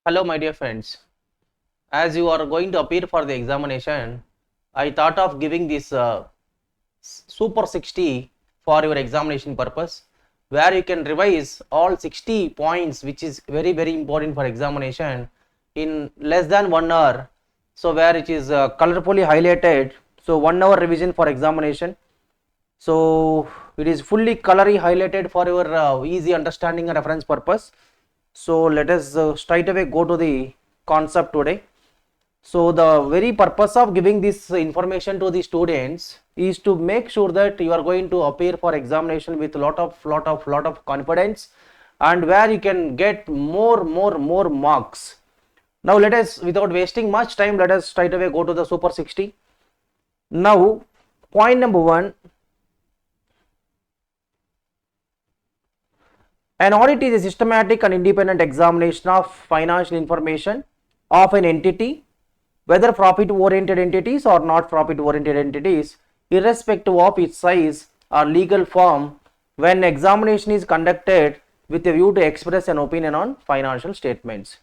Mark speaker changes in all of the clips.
Speaker 1: Hello, my dear friends. As you are going to appear for the examination, I thought of giving this Super 60 for your examination purpose, where you can revise all 60 points, which is very important for examination in less than 1 hour. So, where it is colorfully highlighted. So, 1 hour revision for examination. So, it is fully colory highlighted for your easy understanding and reference purpose. So let us straight away go to the concept today. So the very purpose of giving this information to the students is to make sure that you are going to appear for examination with lot of confidence, and where you can get more marks. Now let us, without wasting much time, let us straight away go to the Super 60. Now point number 1. An audit is a systematic and independent examination of financial information of an entity, whether profit-oriented entities or not profit-oriented entities, irrespective of its size or legal form, when examination is conducted with a view to express an opinion on financial statements.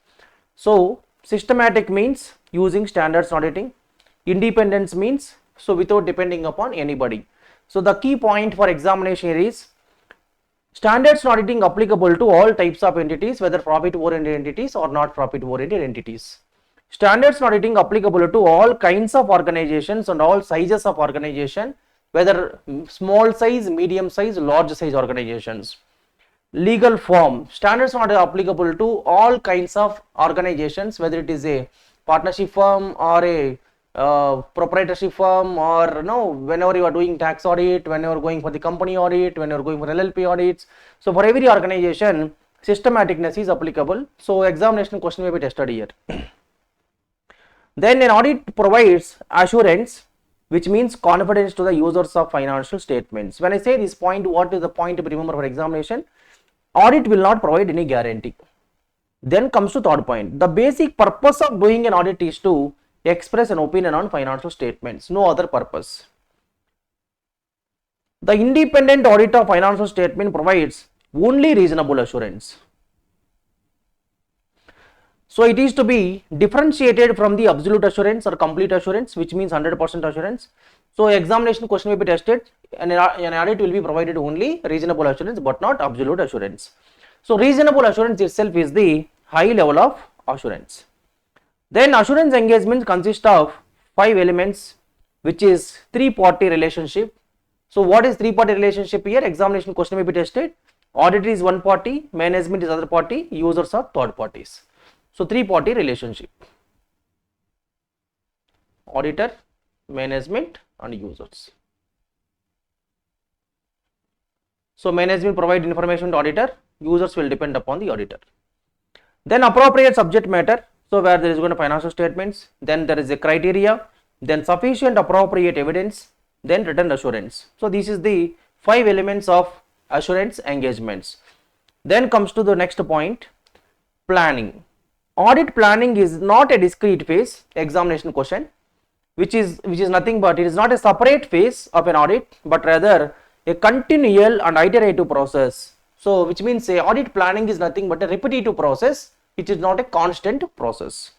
Speaker 1: So, systematic means using standards auditing. Independence means without depending upon anybody. So, the key point for examination is standards auditing applicable to all types of entities, whether profit-oriented entities or not profit-oriented entities. Standards auditing applicable to all kinds of organizations and all sizes of organization, whether small size, medium size, large size organizations. Legal form. Standards not applicable to all kinds of organizations, whether it is a partnership firm or a proprietorship firm, or whenever you are doing tax audit, when you are going for the company audit, when you are going for LLP audits. So for every organization, systematicness is applicable. So examination question may be tested here. Then an audit provides assurance, which means confidence to the users of financial statements. When I say this point, what is the point to remember for examination? Audit will not provide any guarantee. Then comes to third point. The basic purpose of doing an audit is to express an opinion on financial statements, no other purpose. The independent audit of financial statement provides only reasonable assurance. So it is to be differentiated from the absolute assurance or complete assurance, which means 100% assurance. So examination question will be tested, and an audit will be provided only reasonable assurance but not absolute assurance. So reasonable assurance itself is the high level of assurance. Then assurance engagements consist of 5 elements, which is 3-party relationship. So what is 3-party relationship here? Examination question may be tested. Auditor is one party, management is other party, users are third parties. So 3-party relationship. Auditor, management and users. So management provide information to auditor, users will depend upon the auditor. Then appropriate subject matter. So where there is going to financial statements, then there is a criteria, then sufficient appropriate evidence, then written assurance. So this is the 5 elements of assurance engagements. Then comes to the next point, planning. Audit planning is not a discrete phase, examination question, which is nothing but it is not a separate phase of an audit, but rather a continual and iterative process. So which means a audit planning is nothing but a repetitive process. It is not a constant process.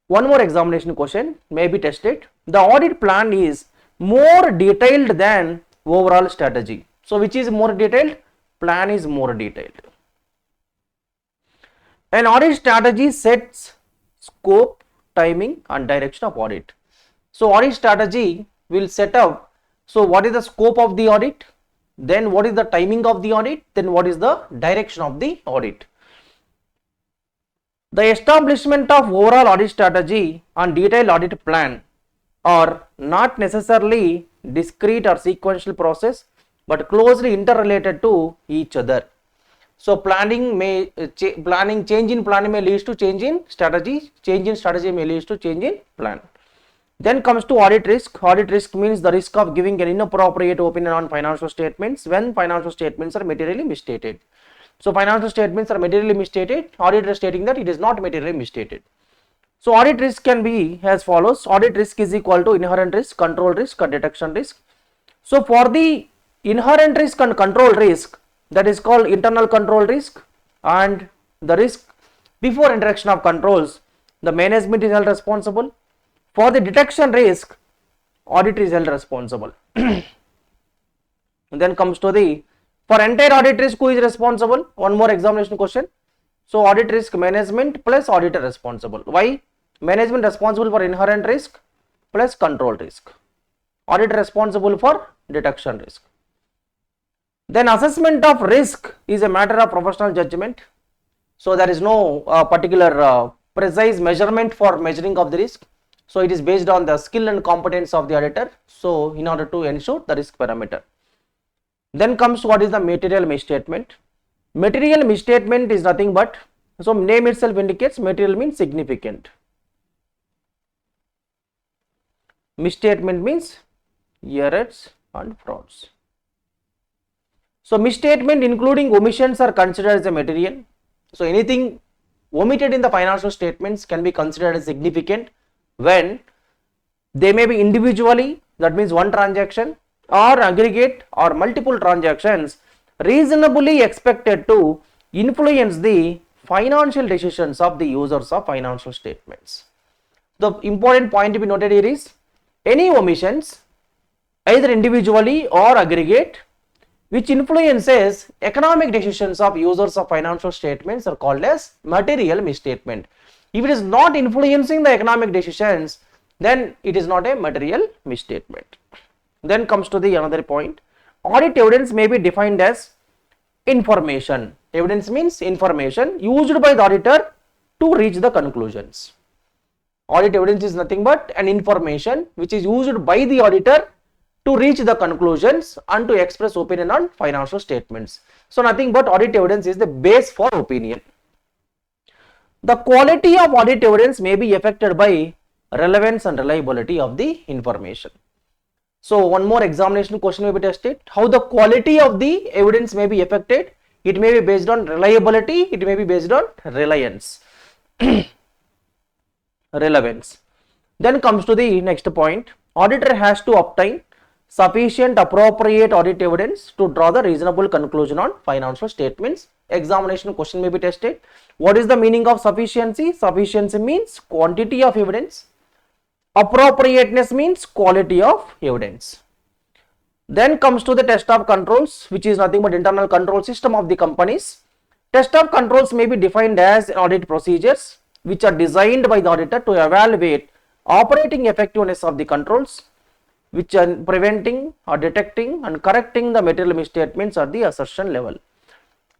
Speaker 1: One more examination question may be tested. The audit plan is more detailed than overall strategy. So which is more detailed? Plan is more detailed. An audit strategy sets scope, timing and direction of audit. So audit strategy will set up, so what is the scope of the audit, then what is the timing of the audit, then what is the direction of the audit. The establishment of overall audit strategy and detailed audit plan are not necessarily discrete or sequential process, but closely interrelated to each other. So planning may change in planning may lead to change in strategy, change in strategy may lead to change in plan. Then comes to audit risk. Audit risk means the risk of giving an inappropriate opinion on financial statements when financial statements are materially misstated. So financial statements are materially misstated, auditor stating that it is not materially misstated. So audit risk can be as follows. Audit risk is equal to inherent risk, control risk and detection risk. So for the inherent risk and control risk, that is called internal control risk, and the risk Before introduction of controls, the management is held responsible. For the detection risk, auditor is held responsible. Then comes to the, for entire audit risk, who is responsible? One more examination question. So audit risk management plus auditor responsible. Why? Management responsible for inherent risk plus control risk. Auditor responsible for detection risk. Then assessment of risk is a matter of professional judgment. So there is no particular precise measurement for measuring of the risk. So it is based on the skill and competence of the auditor. So in order to ensure the risk parameter. Then comes what is the material misstatement. Material misstatement is nothing but, so name itself indicates material means significant. Misstatement means errors and frauds. So misstatement including omissions are considered as a material. So anything omitted in the financial statements can be considered as significant when they may be individually, that means one transaction, or aggregate or multiple transactions reasonably expected to influence the financial decisions of the users of financial statements. The important point to be noted here is any omissions either individually or aggregate which influences economic decisions of users of financial statements are called as material misstatement. If it is not influencing the economic decisions, then it is not a material misstatement. Then comes to the another point. Audit evidence may be defined as information. Evidence means information used by the auditor to reach the conclusions. Audit evidence is nothing but an information which is used by the auditor to reach the conclusions and to express opinion on financial statements. So nothing but audit evidence is the base for opinion. The quality of audit evidence may be affected by relevance and reliability of the information. So one more examination question may be tested. How the quality of the evidence may be affected? It may be based on reliability, it may be based on reliance. Relevance. Then comes to the next point. Auditor has to obtain sufficient appropriate audit evidence to draw the reasonable conclusion on financial statements. Examination question may be tested. What is the meaning of sufficiency? Sufficiency means quantity of evidence. Appropriateness means quality of evidence. Then comes to the test of controls, which is nothing but internal control system of the companies. Test of controls may be defined as audit procedures which are designed by the auditor to evaluate operating effectiveness of the controls which are preventing or detecting and correcting the material misstatements at the assertion level.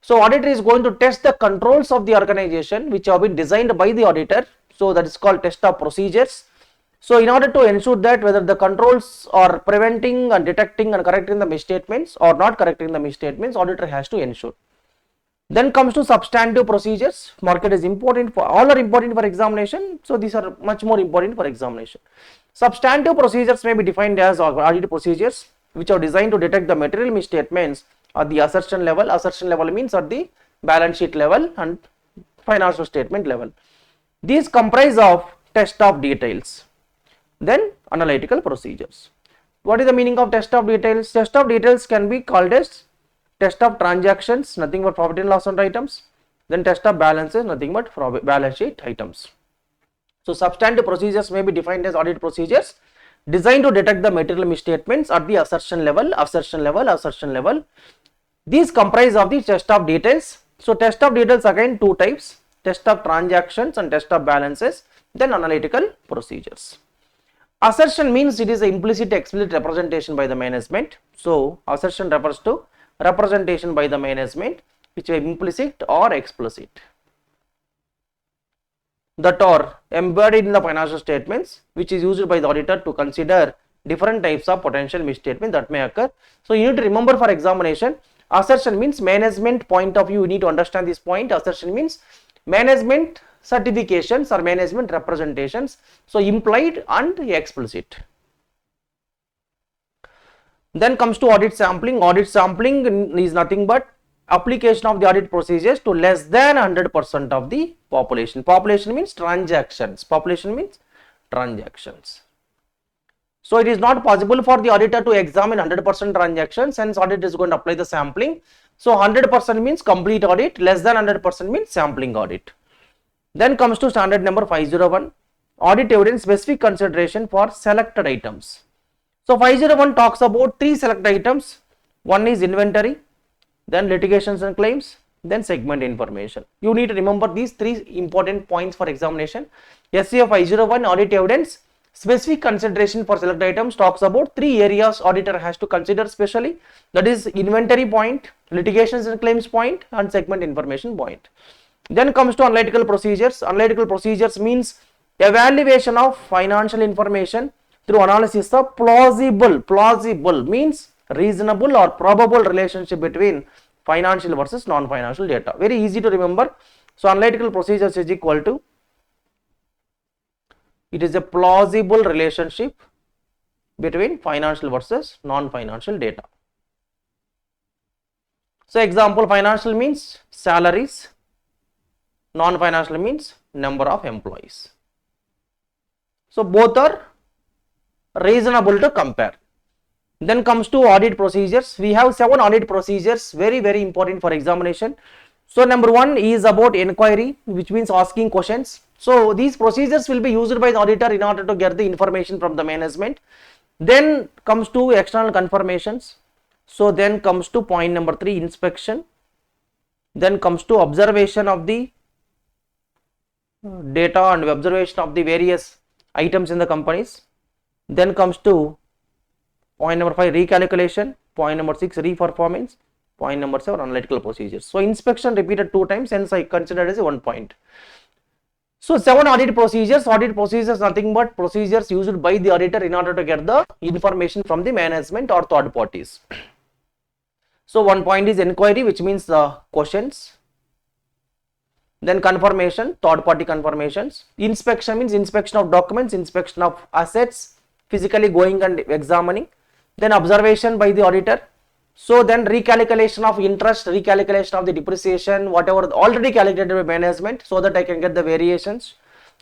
Speaker 1: So auditor is going to test the controls of the organization which have been designed by the auditor. So that is called test of procedures. So in order to ensure that whether the controls are preventing and detecting and correcting the misstatements or not correcting the misstatements, auditor has to ensure. Then comes to substantive procedures. Market is important for, all are important for examination. So these are much more important for examination. Substantive procedures may be defined as audit procedures which are designed to detect the material misstatements at the assertion level. Assertion level means at the balance sheet level and financial statement level. These comprise of test of details. Then analytical procedures. What is the meaning of test of details? Test of details can be called as test of transactions, nothing but profit and loss account items. Then test of balances, nothing but balance sheet items. So substantive procedures may be defined as audit procedures designed to detect the material misstatements at the assertion level, assertion level, assertion level. These comprise of the test of details. So test of details again two types, test of transactions and test of balances, then analytical procedures. Assertion means it is an implicit explicit representation by the management. So assertion refers to representation by the management which is implicit or explicit that are embedded in the financial statements which is used by the auditor to consider different types of potential misstatement that may occur. So you need to remember for examination, assertion means management point of view, you need to understand this point. Assertion means management certifications or management representations, so implied and explicit. Then comes to audit sampling. Audit sampling is nothing but application of the audit procedures to less than 100% of the population. Population means transactions. Population means transactions. So it is not possible for the auditor to examine 100% transactions, hence audit is going to apply the sampling. So 100% means complete audit, less than 100% means sampling audit. Then comes to standard number 501, audit evidence specific consideration for selected items. So 501 talks about 3 select items. One is inventory, then litigations and claims, then segment information. You need to remember these 3 important points for examination. SCA 501 audit evidence specific consideration for select items talks about 3 areas auditor has to consider specially, that is inventory point, litigations and claims point, and segment information point. Then comes to analytical procedures. Analytical procedures means evaluation of financial information through analysis of plausible means reasonable or probable relationship between financial versus non-financial data. Very easy to remember. So analytical procedures is equal to, it is a plausible relationship between financial versus non-financial data. So example, financial means salaries, non-financial means number of employees. So both are reasonable to compare. Then comes to audit procedures. We have 7 audit procedures, very important for examination. So number 1 is about inquiry, which means asking questions. So these procedures will be used by the auditor in order to get the information from the management. Then comes to external confirmations. So then comes to point number 3, inspection. Then comes to observation of the data and observation of the various items in the companies. Then comes to point number 5, recalculation. Point number 6, reperformance. Point number 7, analytical procedures. So inspection repeated 2 times, hence I consider as a 1 point. So 7 audit procedures. Audit procedures nothing but procedures used by the auditor in order to get the information from the management or third parties. So 1 point is inquiry, which means the questions. Then confirmation, third party confirmations. Inspection means inspection of documents, inspection of assets, physically going and examining. Then observation by the auditor. So then recalculation of interest, recalculation of the depreciation, whatever already calculated by management, so that I can get the variations.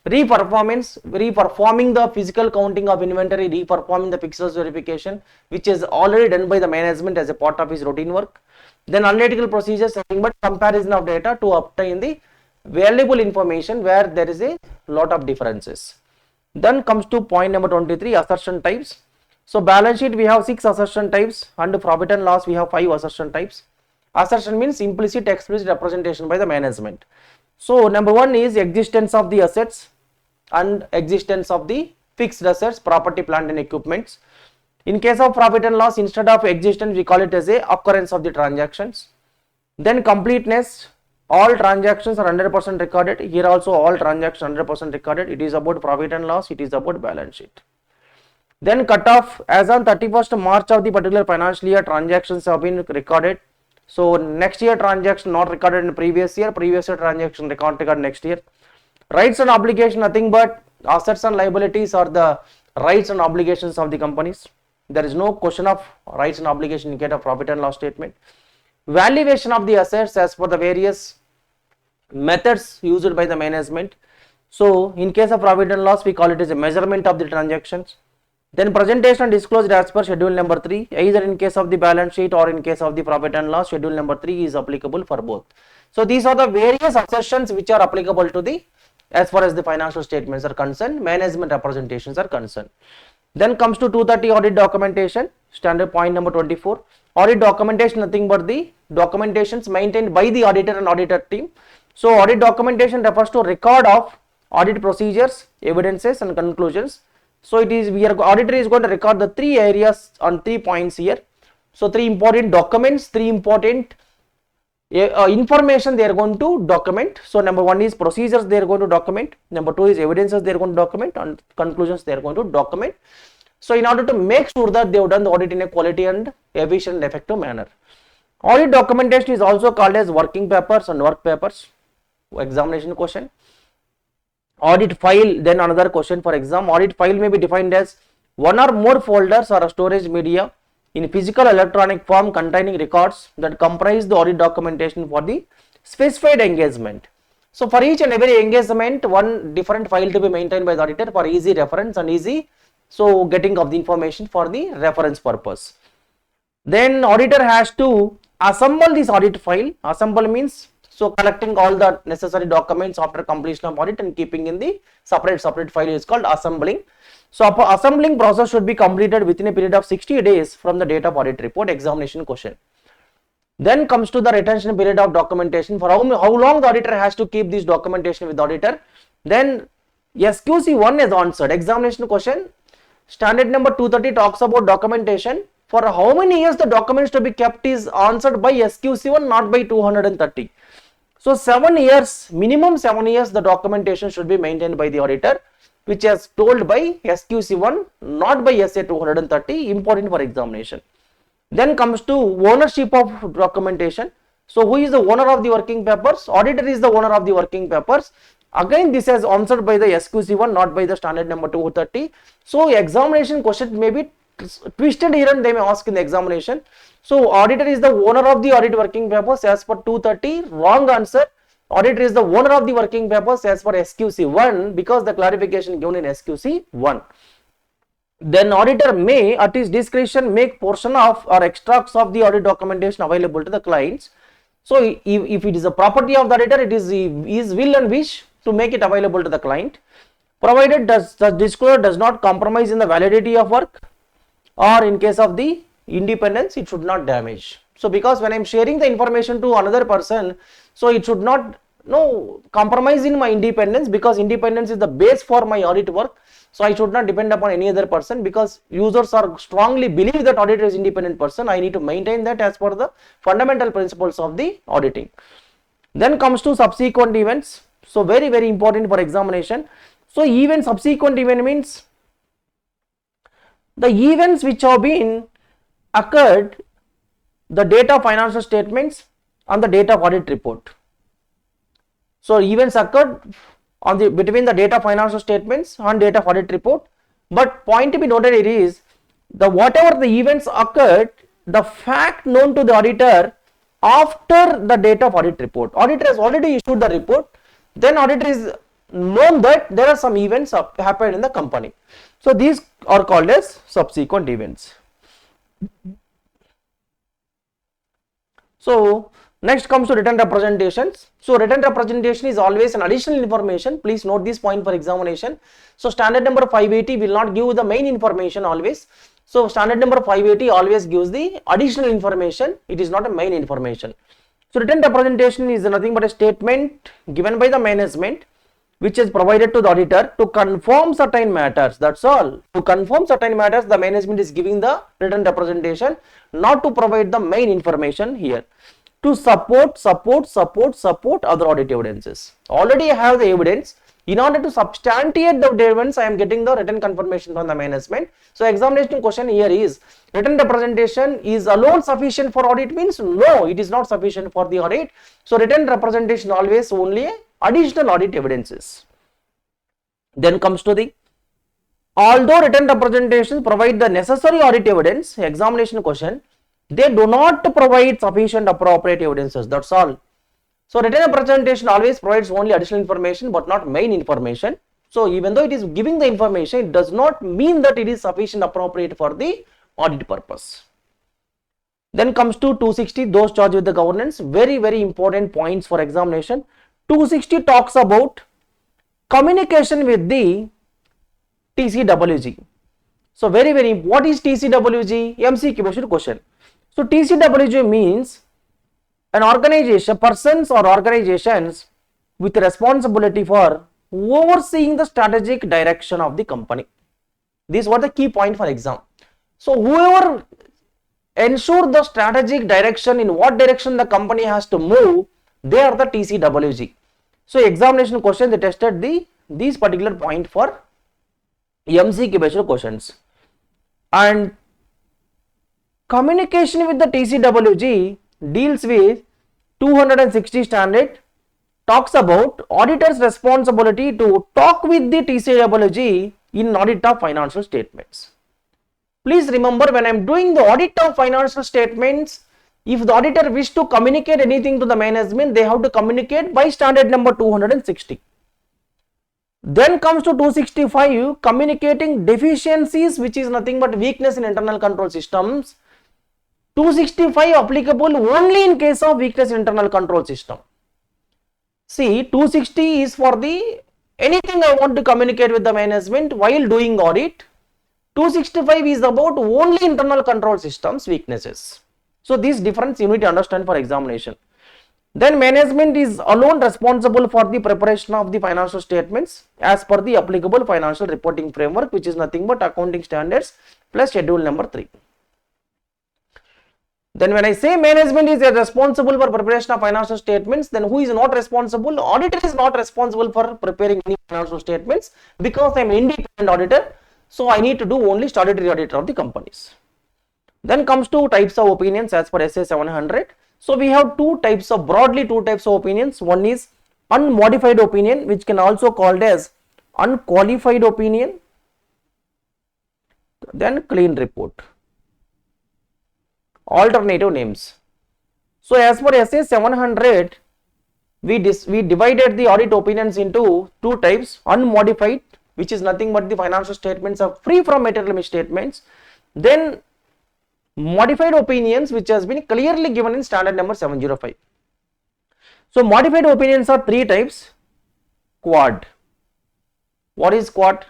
Speaker 1: Reperformance, reperforming the physical counting of inventory, reperforming the fixed assets verification, which is already done by the management as a part of his routine work. Then analytical procedures, nothing but comparison of data to obtain the valuable information where there is a lot of differences. Then comes to point number 23, assertion types. So balance sheet we have 6 assertion types, and profit and loss we have 5 assertion types. Assertion means implicit, explicit representation by the management. So number 1 is existence of the assets and existence of the fixed assets, property, plant and equipments. In case of profit and loss, instead of existence we call it as a occurrence of the transactions. Then completeness, all transactions are 100% recorded. Here also all transactions 100% recorded. It is about profit and loss, it is about balance sheet. Then cutoff, as on 31st March of the particular financial year, transactions have been recorded. So next year transaction not recorded in previous year transaction recorded next year. Rights and obligation, nothing but assets and liabilities are the rights and obligations of the companies. There is no question of rights and obligation in case of profit and loss statement. Valuation of the assets as per the various methods used by the management. So in case of profit and loss, we call it as a measurement of the transactions. Then presentation disclosed as per schedule number 3, either in case of the balance sheet or in case of the profit and loss, schedule number 3 is applicable for both. So these are the various assertions which are applicable to the, as far as the financial statements are concerned, management representations are concerned. Then comes to 230 audit documentation, standard point number 24. Audit documentation, nothing but the documentations maintained by the auditor and auditor team. So audit documentation refers to record of audit procedures, evidences and conclusions. So it is, auditor is going to record the 3 areas on 3 points here. So 3 important documents, 3 important information they are going to document. So number 1 is procedures they are going to document. Number 2 is evidences they are going to document, and conclusions they are going to document. So in order to make sure that they have done the audit in a quality and efficient and effective manner. Audit documentation is also called as working papers and work papers. Examination question. Audit file, then another question for exam. Audit file may be defined as 1 or more folders or a storage media in physical electronic form containing records that comprise the audit documentation for the specified engagement. So for each and every engagement, one different file to be maintained by the auditor for easy reference and easy getting of the information for the reference purpose. Then auditor has to assemble this audit file. Assemble means So collecting all the necessary documents after completion of audit and keeping in the separate file is called assembling. So assembling process should be completed within a period of 60 days from the date of audit report. Examination question. Then comes to the retention period of documentation. For how long the auditor has to keep this documentation with the auditor. Then SQC1 is answered. Examination question. Standard number 230 talks about documentation. For how many years the documents to be kept is answered by SQC1, not by 230. So 7 years, minimum 7 years the documentation should be maintained by the auditor, which is told by SQC1, not by SA 230, important for examination. Then comes to ownership of documentation. So who is the owner of the working papers? Auditor is the owner of the working papers. Again, this is answered by the SQC1, not by the standard number 230. So examination question may be twisted here and they may ask in the examination. So auditor is the owner of the audit working papers as per 230. Wrong answer. Auditor is the owner of the working papers as per SQC1, because the clarification given in SQC1. Then auditor may at his discretion make portion of or extracts of the audit documentation available to the clients. So if it is a property of the auditor, it is his will and wish to make it available to the client, provided the disclosure does not compromise in the validity of work, or in case of the independence, it should not damage. So because when I am sharing the information to another person, so it should not compromise in my independence, because independence is the base for my audit work. So I should not depend upon any other person, because users are strongly believe that auditor is independent person. I need to maintain that as per the fundamental principles of the auditing. Then comes to subsequent events. So very important for examination. So even subsequent event means the events which have been occurred the date of financial statements and the date of audit report. So events occurred on the between the date of financial statements and date of audit report. But point to be noted here is the whatever the events occurred, the fact known to the auditor after the date of audit report. Auditor has already issued the report, then auditor is known that there are some events happened in the company. So these are called as subsequent events. So next comes to written representations. So written representation is always an additional information. Please note this point for examination. So standard number 580 will not give the main information always. So standard number 580 always gives the additional information. It is not a main information. So written representation is nothing but a statement given by the management which is provided to the auditor to confirm certain matters. That's all. To confirm certain matters, the management is giving the written representation, not to provide the main information here. To support other audit evidences. Already I have the evidence. In order to substantiate the evidence, I am getting the written confirmation from the management. So examination question here is, written representation is alone sufficient for audit? Means no, it is not sufficient for the audit. So written representation always only additional audit evidences. Then comes to the, although written representations provide the necessary audit evidence, examination question, they do not provide sufficient appropriate evidences. That's all. So written representation always provides only additional information but not main information. So even though it is giving the information, it does not mean that it is sufficient appropriate for the audit purpose. Then comes to 260, those charged with the governance. Very important points for examination. 260 talks about communication with the TCWG. So very what is TCWG? MCQ based question. So TCWG means an organization, persons or organizations with responsibility for overseeing the strategic direction of the company. These were the key point for exam. So whoever ensure the strategic direction, in what direction the company has to move, they are the TCWG. So examination question, they tested these particular point for MCQ based questions. And communication with the TCWG deals with 260 standard, talks about auditor's responsibility to talk with the TCWG in audit of financial statements. Please remember, when I am doing the audit of financial statements, if the auditor wish to communicate anything to the management, they have to communicate by standard number 260. Then comes to 265, communicating deficiencies, which is nothing but weakness in internal control systems. 265 applicable only in case of weakness in internal control system. See, 260 is for the anything I want to communicate with the management while doing audit. 265 is about only internal control systems weaknesses. So this difference you need to understand for examination. Then management is alone responsible for the preparation of the financial statements as per the applicable financial reporting framework, which is nothing but accounting standards plus schedule number 3. Then when I say management is responsible for preparation of financial statements, then who is not responsible? Auditor is not responsible for preparing any financial statements because I am an independent auditor. So I need to do only statutory audit of the companies. Then comes to types of opinions as per SA 700. So we have broadly two types of opinions. One is unmodified opinion, which can also called as unqualified opinion. Then clean report. Alternative names. So as per SA 700, we divided the audit opinions into two types. Unmodified, which is nothing but the financial statements are free from material misstatements. Then modified opinions, which has been clearly given in standard number 705. So modified opinions are three types. Quad. What is quad?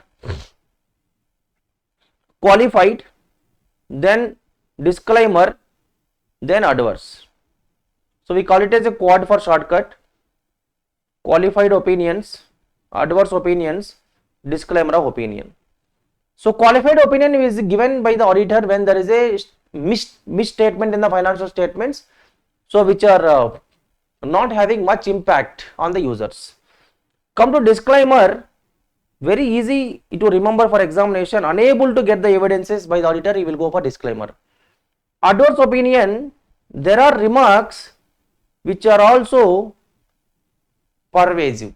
Speaker 1: Qualified, then disclaimer, then adverse. So we call it as a quad for shortcut. Qualified opinions, adverse opinions, disclaimer of opinion. So qualified opinion is given by the auditor when there is a misstatement in the financial statements, so which are not having much impact on the users. Come to disclaimer, very easy to remember for examination. Unable to get the evidences by the auditor, he will go for disclaimer. Adverse opinion, there are remarks which are also pervasive,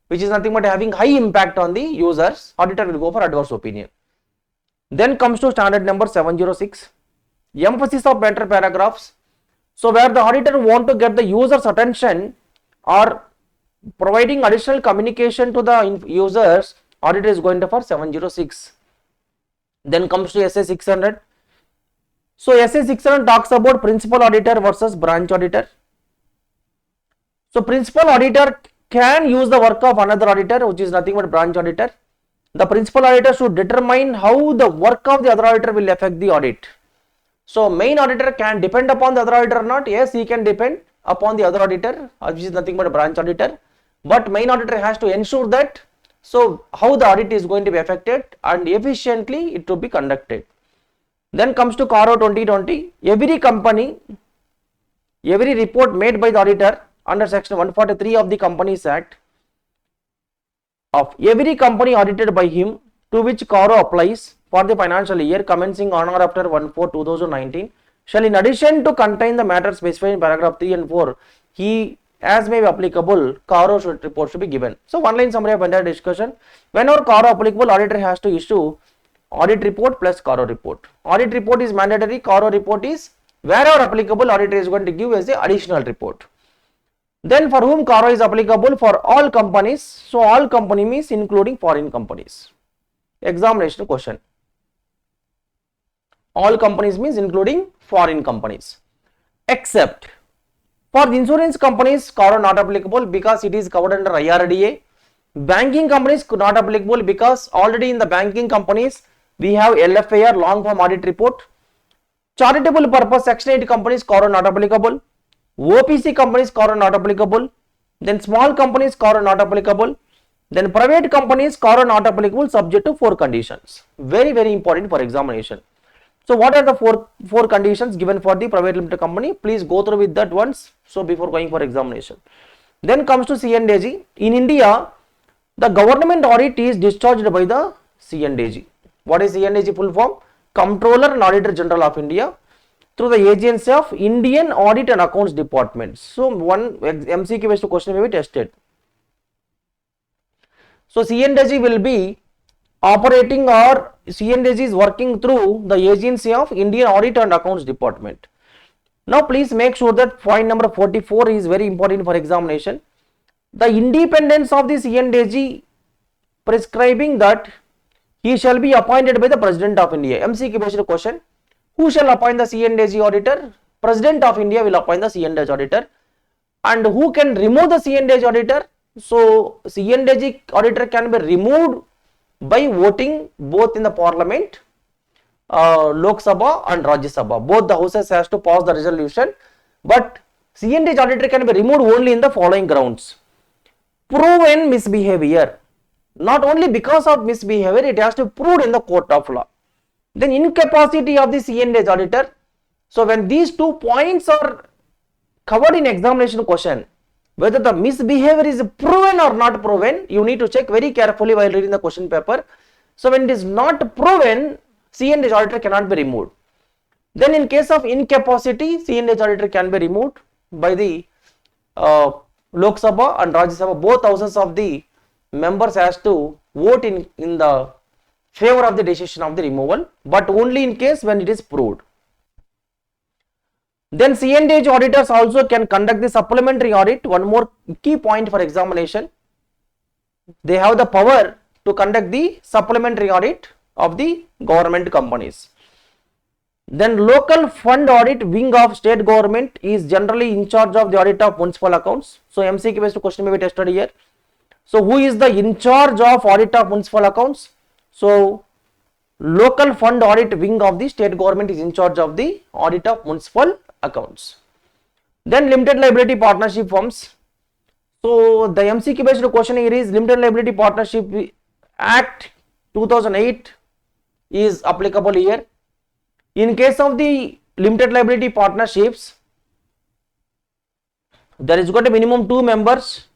Speaker 1: which is nothing but having high impact on the users. Auditor will go for adverse opinion. Then comes to standard number 706, emphasis of matter paragraphs. So where the auditor want to get the user's attention or providing additional communication to the users, auditor is going to for 706. Then comes to SA 600. So SA 600 talks about principal auditor versus branch auditor. So principal auditor can use the work of another auditor, which is nothing but branch auditor. The principal auditor should determine how the work of the other auditor will affect the audit. So main auditor can depend upon the other auditor or not. Yes, he can depend upon the other auditor, which is nothing but a branch auditor. But main auditor has to ensure that so how the audit is going to be affected and efficiently it to be conducted. Then comes to CARO 2020. Every company, every report made by the auditor under section 143 of the Companies Act, of every company audited by him to which CARO applies for the financial year commencing on or after 1/4/2019 shall, in addition to contain the matter specified in paragraph 3 and 4, he as may be applicable, CARO report should be given. So one line summary of entire discussion. Whenever CARO applicable, auditor has to issue audit report plus CARO report. Audit report is mandatory, CARO report is wherever applicable, auditor is going to give as the additional report. Then for whom CARO is applicable? For all companies. So all company means including foreign companies. Examination question. All companies means including foreign companies. Except for the insurance companies, CARO not applicable because it is covered under IRDA. Banking companies not applicable because already in the banking companies we have LFIR, long form audit report. Charitable purpose section 8 companies, CARO not applicable. OPC companies, CARO not applicable. Then small companies, CARO not applicable. Then private companies, CARO not applicable subject to 4 conditions. Very, very important for examination. So what are the four conditions given for the private limited company? Please go through with that once. So before going for examination. Then comes to C&AG. In India, the government audit is discharged by the C&AG. What is C&AG full form? Comptroller and Auditor General of India through the agency of Indian Audit and Accounts Department. So one MCQ based question may be tested. So C&AG will be operating, or C&AG is working through the agency of Indian Audit and Accounts Department. Now please make sure that point number 44 is very important for examination. The independence of the C&AG prescribing that he shall be appointed by the President of India. MCQ based question. Who shall appoint the C&AG auditor? President of India will appoint the C&AG auditor. And who can remove the C&H auditor? So C&H auditor can be removed by voting both in the parliament, Lok Sabha and Rajya Sabha. Both the houses has to pass the resolution, but C&H auditor can be removed only in the following grounds. Proven misbehavior. Not only because of misbehavior, it has to be proved in the court of law. Then incapacity of the C&H auditor. So when these 2 points are covered in examination question, whether the misbehavior is proven or not proven, you need to check very carefully while reading the question paper. So when it is not proven, C&H auditor cannot be removed. Then in case of incapacity, C&H auditor can be removed by the Lok Sabha and Rajya Sabha. Both houses of the members has to vote in the favor of the decision of the removal, but only in case when it is proved. Then C&H auditors also can conduct the supplementary audit. One more key point for examination. They have the power to conduct the supplementary audit of the government companies. Then local fund audit wing of state government is generally in charge of the audit of municipal accounts. So MCQ based question may be tested here. So who is the in charge of audit of municipal accounts? So local fund audit wing of the state government is in charge of the audit of municipal accounts. Then limited liability partnership firms. So the MCQ based question here is Limited Liability Partnership Act 2008 is applicable here. In case of the limited liability partnerships, there is got a minimum 2 members,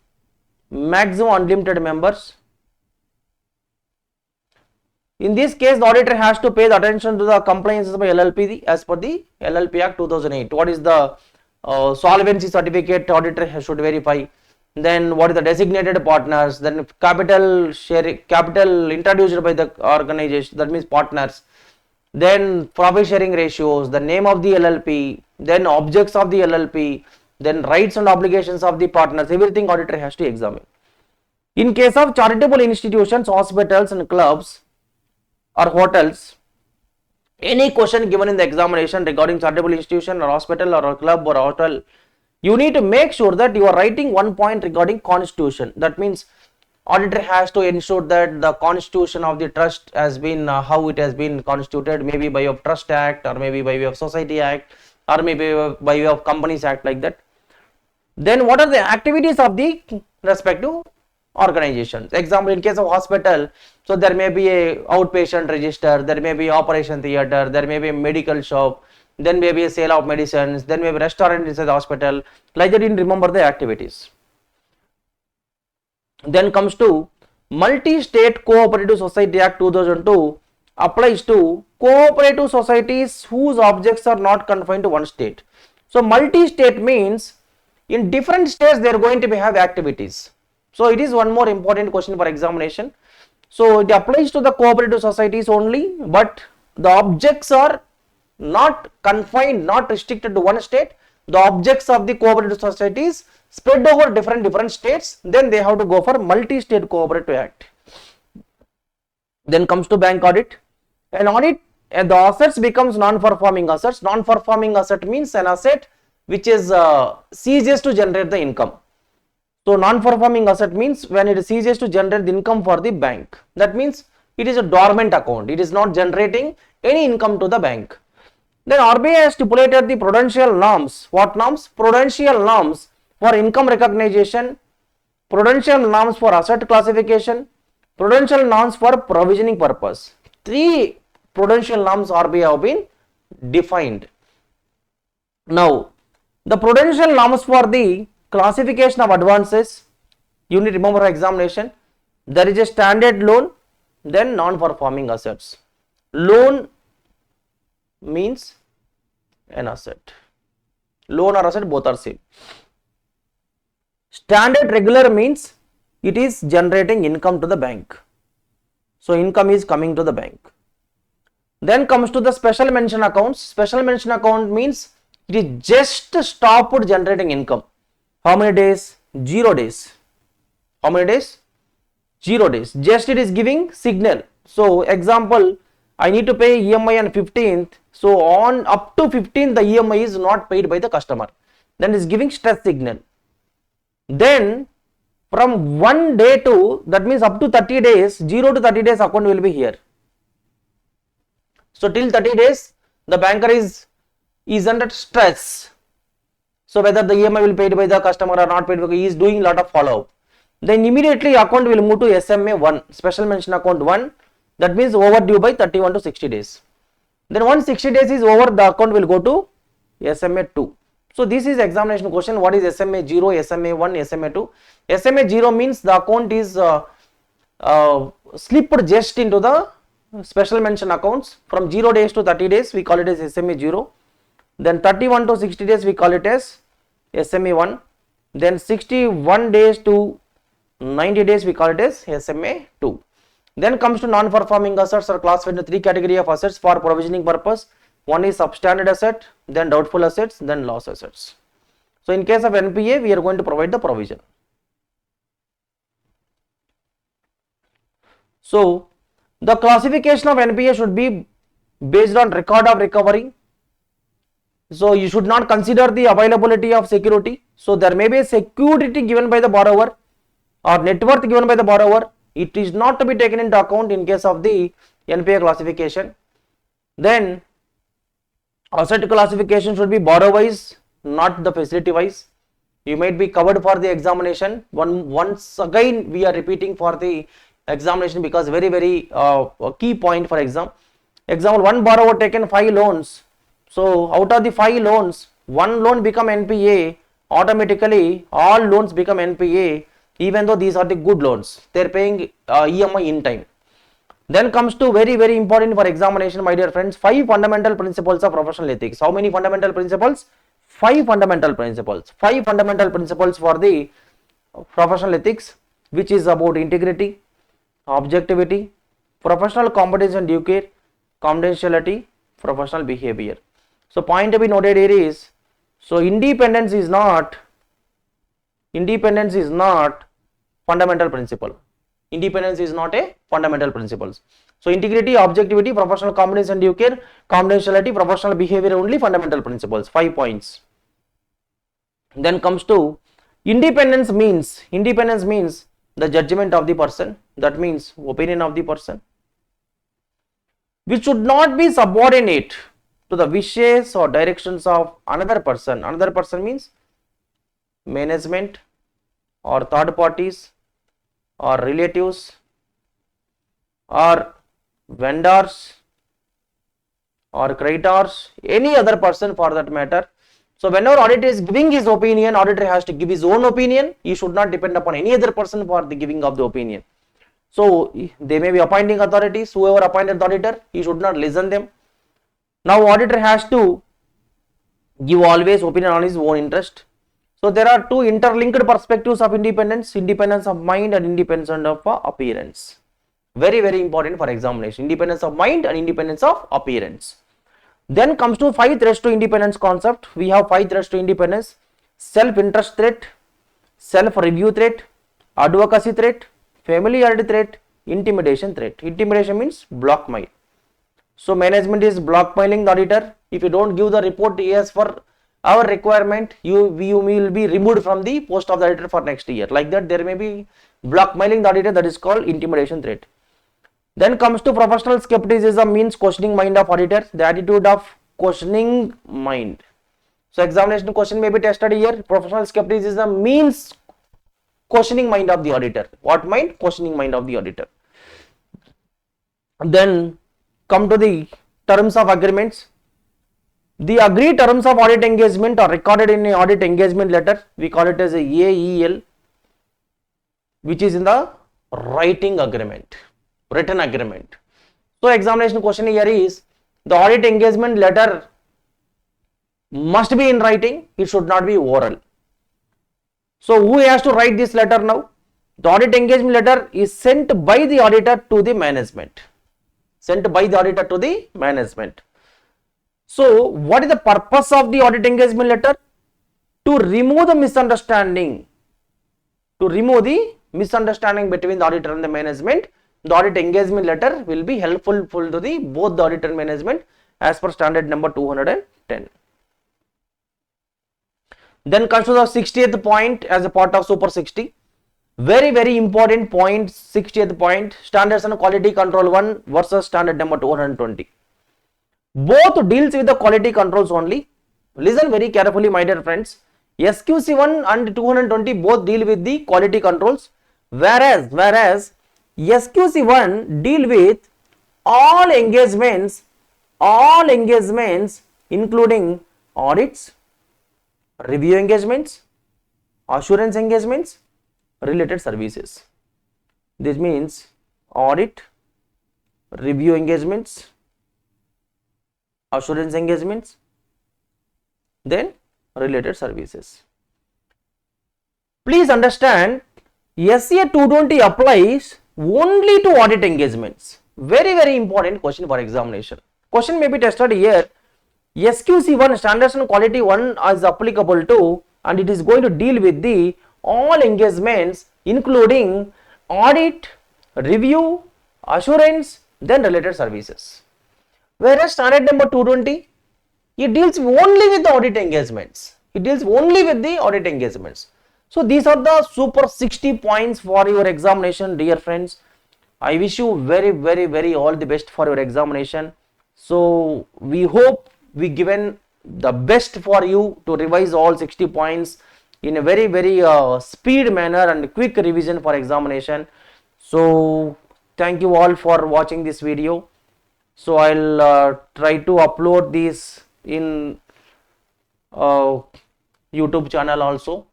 Speaker 1: maximum unlimited members. In this case, the auditor has to pay the attention to the compliances by LLP as per the LLP Act 2008. What is the solvency certificate auditor should verify? Then what is the designated partners? Then capital share, capital introduced by the organization, that means partners. Then profit sharing ratios, the name of the LLP, then objects of the LLP, then rights and obligations of the partners. Everything auditor has to examine. In case of charitable institutions, hospitals and clubs or hotels, any question given in the examination regarding charitable institution or hospital or a club or a hotel, you need to make sure that you are writing one point regarding constitution. That means auditor has to ensure that the constitution of the trust has been how it has been constituted, maybe by way of Trust Act or maybe by way of Society Act or maybe by way of Companies Act, like that. Then what are the activities of the respective organizations? Example, in case of hospital, so there may be a outpatient register, there may be operation theater, there may be a medical shop, then maybe a sale of medicines, then maybe restaurant inside the hospital, like that. You remember the activities. Then comes to Multi-State Cooperative Society Act 2002 applies to cooperative societies whose objects are not confined to one state. So multi-state means in different states they are going to have activities. So it is one more important question for examination. So it applies to the cooperative societies only, but the objects are not confined, not restricted to one state. The objects of the cooperative societies spread over different states, then they have to go for Multi-State Cooperative Act. Then comes to bank audit. An audit, the assets becomes non-performing assets. Non-performing asset means an asset which is ceases to generate the income. So non-performing asset means when it ceases to generate the income for the bank. That means it is a dormant account. It is not generating any income to the bank. Then RBI has stipulated the prudential norms. What norms? Prudential norms for income recognition, prudential norms for asset classification, prudential norms for provisioning purpose. 3 prudential norms RBI have been defined. Now, the prudential norms for the classification of advances, you need to remember for examination, there is a standard loan, then non-performing assets. Loan means an asset. Loan or asset both are same. Standard regular means it is generating income to the bank. So income is coming to the bank. Then comes to the special mention accounts. Special mention account means it is just stopped generating income. How many days? 0 days. How many days? 0 days. Just it is giving signal. So example, I need to pay EMI on 15th. So on up to 15th the EMI is not paid by the customer. Then it is giving stress signal. Then from 1 day to, that means up to 30 days, 0 to 30 days account will be here. So till 30 days, the banker is under stress. So whether the EMI will be paid by the customer or not paid, he is doing lot of follow up. Then immediately account will move to SMA 1, special mention account 1, that means overdue by 31 to 60 days. Then once 60 days is over, the account will go to SMA 2. So this is examination question. What is SMA 0, SMA 1, SMA 2? SMA 0 means the account is slipped just into the special mention accounts. From 0 days to 30 days, we call it as SMA 0. Then 31 to 60 days, we call it as SMA 1. Then 61 days to 90 days, we call it as SMA 2. Then comes to non-performing assets are classified into 3 categories of assets for provisioning purpose. One is substandard asset, then doubtful assets, then loss assets. So in case of NPA, we are going to provide the provision. So the classification of NPA should be based on record of recovery. So you should not consider the availability of security. So there may be a security given by the borrower or net worth given by the borrower. It is not to be taken into account in case of the NPA classification. Then asset classification should be borrower wise, not the facility wise. You might be covered for the examination. Once again we are repeating for the examination because very key point for exam. Example, one borrower taken 5 loans. So out of the 5 loans, 1 loan become NPA. Automatically all loans become NPA, even though these are the good loans. They are paying EMI in time. Then comes to very important for examination, my dear friends, 5 fundamental principles of professional ethics. How many fundamental principles? 5 fundamental principles. 5 fundamental principles for the professional ethics, which is about integrity, objectivity, professional competence and due care, confidentiality, professional behavior. So point to be noted here is, so independence is not fundamental principle. Independence is not a fundamental principle. So integrity, objectivity, professional competence and due care, confidentiality, professional behavior only fundamental principles. 5 points. Then comes to independence means the judgment of the person. That means opinion of the person, which should not be subordinate to the wishes or directions of another person. Another person means management or third parties or relatives or vendors or creditors, any other person for that matter. So whenever auditor is giving his opinion, auditor has to give his own opinion. He should not depend upon any other person for the giving of the opinion. So they may be appointing authorities, whoever appointed the auditor, he should not listen them. Now auditor has to give always opinion on his own interest. So there are 2 interlinked perspectives of independence, independence of mind and independence of appearance. Very important for examination, independence of mind and independence of appearance. Then comes to 5 threats to independence concept. We have 5 threats to independence: self-interest threat, self-review threat, advocacy threat, familiarity threat, intimidation threat. Intimidation means blackmail. So management is blackmailing the auditor. If you don't give the report as for our requirement, you will be removed from the post of the auditor for next year. Like that, there may be blackmailing the auditor, that is called intimidation threat. Then comes to professional skepticism, means questioning mind of auditor, the attitude of questioning mind. So examination question may be tested here. Professional skepticism means questioning mind of the auditor. What mind? Questioning mind of the auditor. Then come to the terms of agreements. The agreed terms of audit engagement are recorded in an audit engagement letter. We call it as a AEL, which is in the writing agreement, written agreement. So examination question here is, the audit engagement letter must be in writing, it should not be oral. So who has to write this letter now? The audit engagement letter is sent by the auditor to the management. Sent by the auditor to the management. So what is the purpose of the audit engagement letter? To remove the misunderstanding. To remove the misunderstanding between the auditor and the management. The audit engagement letter will be helpful to the both the auditor and management as per standard number 210. Then consider 60th point as a part of super 60. Very important point, 60th point, standards and quality control 1 versus standard number 220. Both deals with the quality controls only. Listen very carefully, my dear friends. SQC1 and 220 both deal with the quality controls, whereas SQC1 deal with all engagements including audits, review engagements, assurance engagements, related services. This means audit, review engagements, assurance engagements, then related services. Please understand, SCA 220 applies only to audit engagements. Very important question for examination. Question may be tested here. SQC1 standards and quality 1 is applicable to, and it is going to deal with the all engagements including audit, review, assurance, then related services. Whereas standard number 220, it deals only with the audit engagements. So these are the super 60 points for your examination, dear friends. I wish you very all the best for your examination. So we hope we given the best for you to revise all 60 points in a very speed manner and quick revision for examination. So thank you all for watching this video. So I'll try to upload this in YouTube channel also.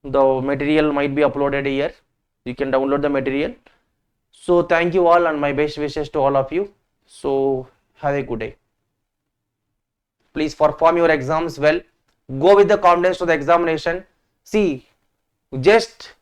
Speaker 1: The material might be uploaded here. You can download the material. So thank you all and my best wishes to all of you. So have a good day. Please perform your exams well. Go with the confidence to the examination. See, just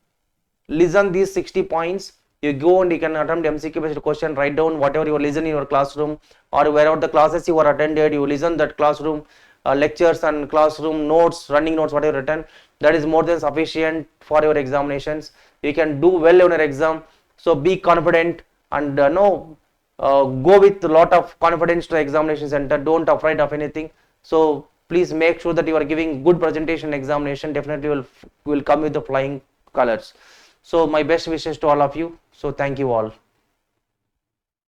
Speaker 1: listen these 60 points. You go and you can attempt MCQ based question. Write down whatever you listen in your classroom or wherever the classes you are attended. You listen that classroom lectures and classroom notes, running notes, whatever written. That is more than sufficient for your examinations. You can do well in your exam. So be confident and go with a lot of confidence to the examination center. Don't afraid of anything. So please make sure that you are giving good presentation examination. Definitely will come with the flying colors. So my best wishes to all of you. So thank you all.